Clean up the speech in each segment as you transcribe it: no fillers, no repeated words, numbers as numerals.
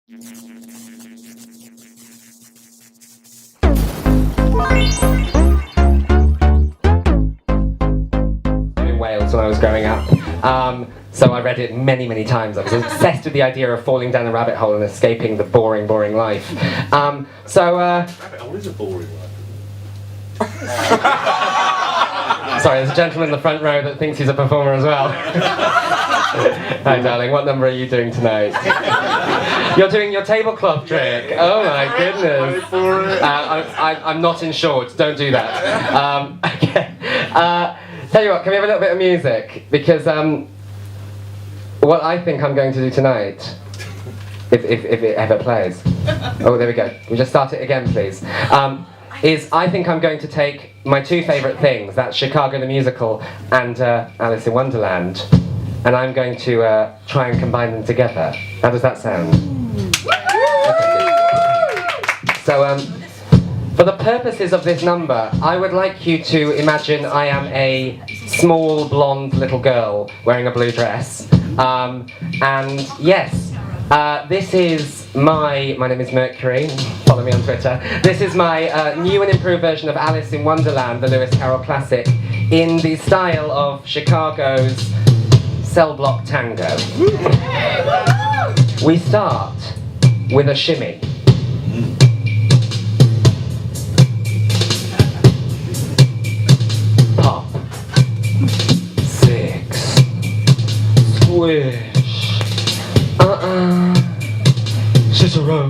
In Wales when I was growing up. So I read it many, many times. I was obsessed with the idea of falling down a rabbit hole and escaping the boring, boring life. Rabbit hole is a boring life. Sorry, there's a gentleman in the front row that thinks he's a performer as well. Hi, darling. What number are you doing tonight? You're doing your tablecloth trick. Oh my goodness. I'm not insured. Don't do that. Okay. Tell you what, can we have a little bit of music? Because what I think I'm going to do tonight, if it ever plays. Oh, there we go. We'll just start it again, please. Is I think I'm going to take my two favourite things, that's Chicago the Musical and Alice in Wonderland, and I'm going to try and combine them together. How does that sound? Okay. So, for the purposes of this number, I would like you to imagine I am a small blonde little girl wearing a blue dress. And yes, this is my name is Mercury, follow me on Twitter. This is my new and improved version of Alice in Wonderland, the Lewis Carroll classic, in the style of Chicago's cell block tango. We start with a shimmy. Pop. 6. Squish. Cicero.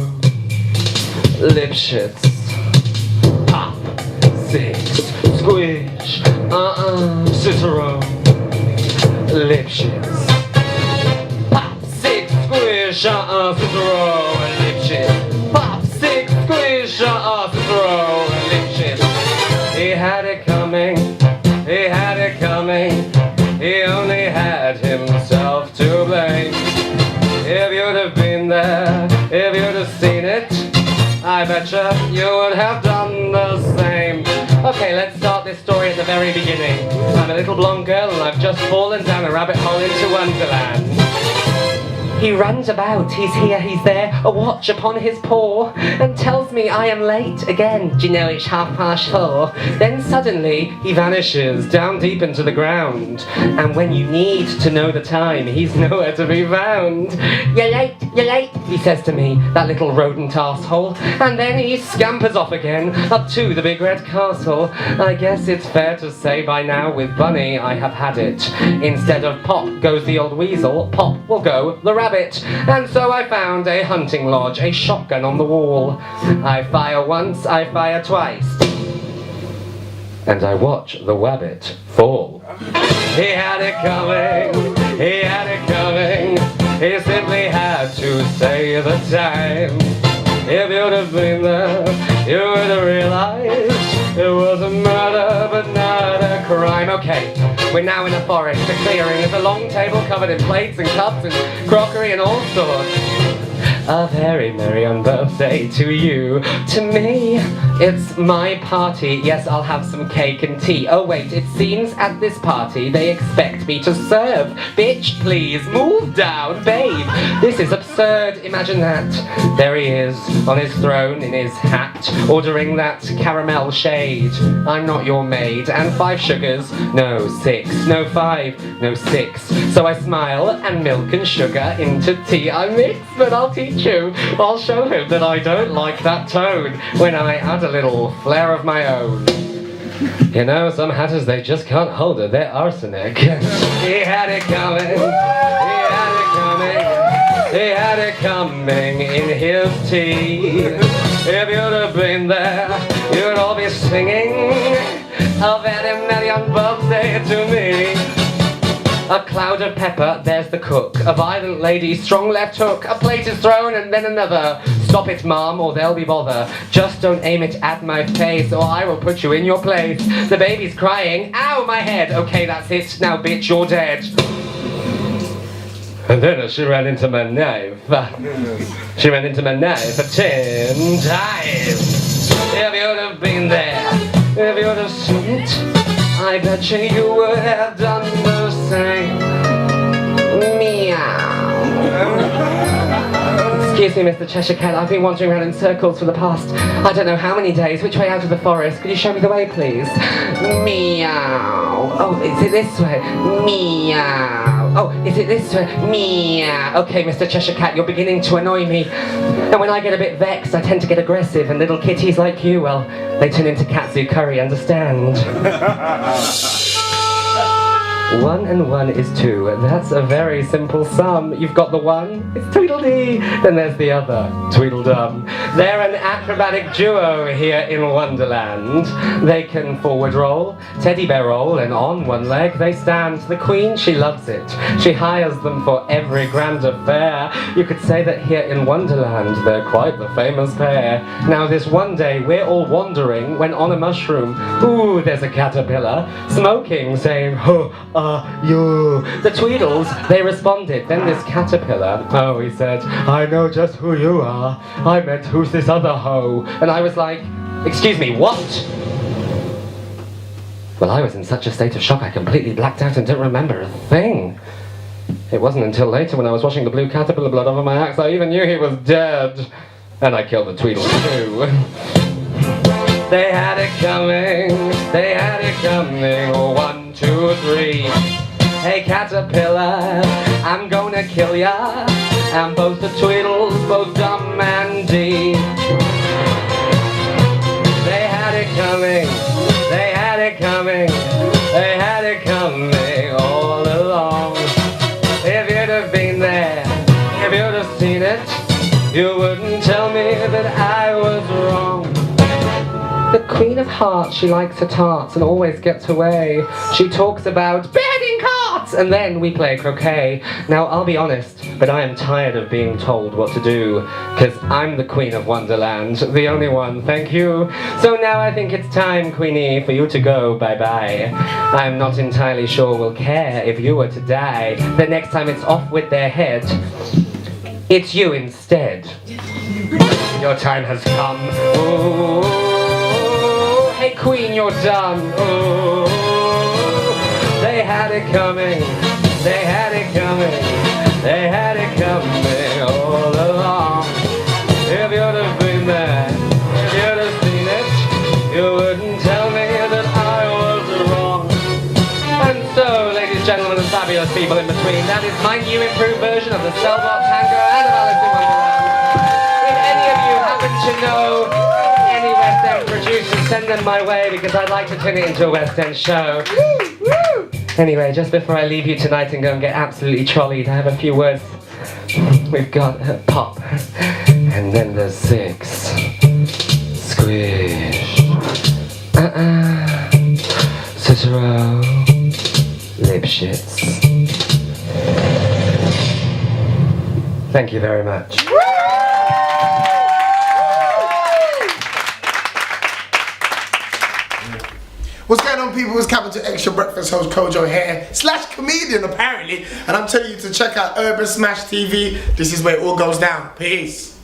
Lip shits. Pop. 6. Squish. Cicero. Lip shits. Pop. 6. Squish. Cicero. Lip shits. Pop. 6. Squish. Cicero. Lip shits. He had it coming. He had it coming. He only had himself to blame. If you'd have been there, if you'd have seen it, I betcha you would have done the same. Okay, let's start this story at the very beginning. I'm a little blonde girl and I've just fallen down a rabbit hole into Wonderland. He runs about, he's here, he's there, a watch upon his paw, and tells me I am late again. Do you know it's 4:30? Then suddenly he vanishes down deep into the ground, and when you need to know the time, he's nowhere to be found. You're late, he says to me, that little rodent arsehole, and then he scampers off again, up to the big red castle. I guess it's fair to say by now with Bunny I have had it. Instead of pop goes the old weasel, pop will go the rabbit. And so I found a hunting lodge, a shotgun on the wall. I fire once, I fire twice, and I watch the wabbit fall. He had it coming, he had it coming. He simply had to say the time. If you'd have been there, you would have realized it was a murder but not a crime. Okay, we're now in a forest, a clearing. There's a long table covered in plates and cups and crockery and all sorts. A very merry on birthday to you, to me. It's my party, yes, I'll have some cake and tea. Oh wait, it seems at this party they expect me to serve. Bitch, please, move down, babe. This is absurd, imagine that. There he is, on his throne, in his hat, ordering that caramel shade. I'm not your maid, and 5 sugars, no 6, no 5, no 6. So I smile, and milk and sugar into tea I mix, but I'll teach you. I'll show him that I don't like that tone when I add a little flair of my own. You know, some hatters, they just can't hold it, they're arsenic. He had it coming, he had it coming, he had it coming in his tea. If you'd have been there, you'd all be singing a very merry on birthday to me. A cloud of pepper, there's the cook. A violent lady, strong left hook. A plate is thrown and then another. Stop it, ma'am, or there'll be bother. Just don't aim it at my face, or I will put you in your place. The baby's crying, ow, my head. Okay, that's it, now bitch, you're dead. And then she ran into my knife. She ran into my knife 10 times. If you'd have been there, if you'd have seen it, I bet you would have done the same. Meow. Excuse me, Mr. Cheshire Cat, I've been wandering around in circles for the past, I don't know how many days. Which way out of the forest? Could you show me the way, please? Meow. Oh, is it this way? Meow. Oh, is it this way? Meow. Okay, Mr. Cheshire Cat, you're beginning to annoy me. And when I get a bit vexed, I tend to get aggressive, and little kitties like you, well, they turn into katsu curry, understand? 1 and 1 is 2. That's a very simple sum. You've got the one, it's Tweedledee. Then there's the other, Tweedledum. They're an acrobatic duo here in Wonderland. They can forward roll, teddy bear roll, and on one leg they stand. The Queen, she loves it. She hires them for every grand affair. You could say that here in Wonderland, they're quite the famous pair. Now this one day, we're all wandering when on a mushroom, ooh, there's a caterpillar, smoking, saying, huh, you. The Tweedles, they responded. Then this caterpillar, oh, he said, I know just who you are. I meant, who's this other hoe? And I was like, excuse me, what? Well, I was in such a state of shock I completely blacked out and didn't remember a thing. It wasn't until later when I was washing the blue caterpillar blood off of my axe I even knew he was dead. And I killed the Tweedles too. They had it coming, they had it coming, 1, 2, 3. Hey caterpillar, I'm gonna kill ya. And both the Tweedles, both dumb and D. They had it coming, they had it coming, they had it coming all along. If you'd have been there, if you'd have seen it, you wouldn't tell me that I was wrong. The Queen of Hearts, she likes her tarts and always gets her way. She talks about beheading carts, and then we play croquet. Now, I'll be honest, but I am tired of being told what to do, because I'm the Queen of Wonderland, the only one, thank you. So now I think it's time, Queenie, for you to go bye-bye. I'm not entirely sure we'll care if you were to die. The next time it's off with their head, it's you instead. Your time has come. Ooh. Hey Queen, you're done. Ooh. They had it coming, they had it coming, they had it coming all along. If you'd have been there, if you'd have seen it, you wouldn't tell me that I was wrong. And so, ladies, gentlemen, and fabulous people in between, that is my new improved version of the Cellbot Tango and of Alice in Wonderland. If any of you happen to know any West End producers, send them my way, because I'd like to turn it into a West End show. Anyway, just before I leave you tonight and go and get absolutely trolleyed, I have a few words. We've got pop, and then there's 6. Squish. Cicero. Lipschitz. Thank you very much. What's going on, people? It's Capital Extra Breakfast host Kojo here, / comedian apparently, and I'm telling you to check out Urban Smash TV. This is where it all goes down. Peace.